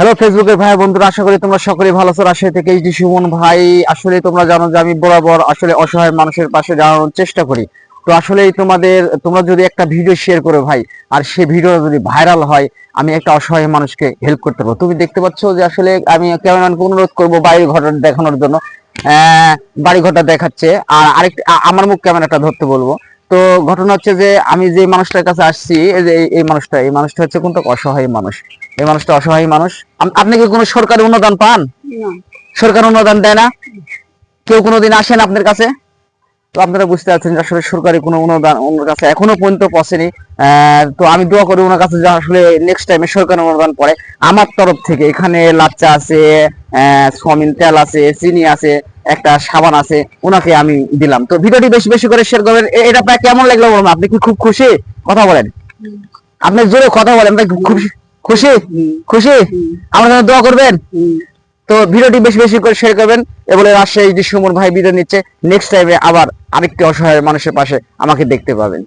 Hello ফেসবুকের ভাই বন্ধুরা, আশা করি তোমরা সকলেই ভালো আছো। রাজশাহী থেকে এইচডি সুমন ভাই। আসলে তোমরা জানো যে আমি বরাবর আসলে অসহায় মানুষের পাশে দাঁড়ানোর চেষ্টা করি। তো আসলে তোমরা যদি একটা ভিডিও শেয়ার করো ভাই, আর সেই ভিডিও যদি ভাইরাল হয়, আমি একটা অসহায় মানুষকে হেল্প করতে পারবো। তুমি দেখতে পাচ্ছ যে আসলে আমি ক্যামেরাম্যানকে অনুরোধ করবো বাড়ির ঘরটা দেখানোর জন্য। বাড়ি ঘরটা দেখাচ্ছে, আর আমার মুখ ক্যামেরাটা ধরতে বলবো। তো ঘটনা হচ্ছে যে আমি যে মানুষটার কাছে আসছি, এই যে এই মানুষটা হচ্ছে কোনটা অসহায় মানুষ। এই মানুষটা অসহায় মানুষ। আপনি কি কোনো সরকারি অনুদান পান? না। সরকার অনুদান দেয় না? কেউ কোনোদিন আসেন আপনার কাছে? তো আপনারা বুঝতে পারছেন যে আসলে সরকারি কোনো অনুদান ওনার কাছে এখনো পর্যন্ত পৌঁছেনি। তো আমি দোয়া করি ওনার কাছে যে আসলে নেক্সট টাইমে সরকারি অনুদান পড়ে। আমার তরফ থেকে এখানে লাচ্চা আছে, সয়াবিন তেল আছে, চিনি আছে, একটা সাবান আছে, ওনাকে আমি দিলাম। তো ভিডিওটি বেশি বেশি করে শেয়ার করবেন। এটা প্রায় কেমন লাগলো বলুন? আপনি কি খুব খুশি? কথা বলেন, আপনি জোরে কথা বলেন। ভাই খুশি? খুশি? খুশি? আমার জন্য দোয়া করবেন। তো ভিডিওটি বেশি বেশি করে শেয়ার করবেন। বলে রাজশাহী সুমন ভাই বিদায় নিচ্ছে। নেক্সট টাইমে আবার আরেকটি অসহায় মানুষের পাশে আমাকে দেখতে পাবেন।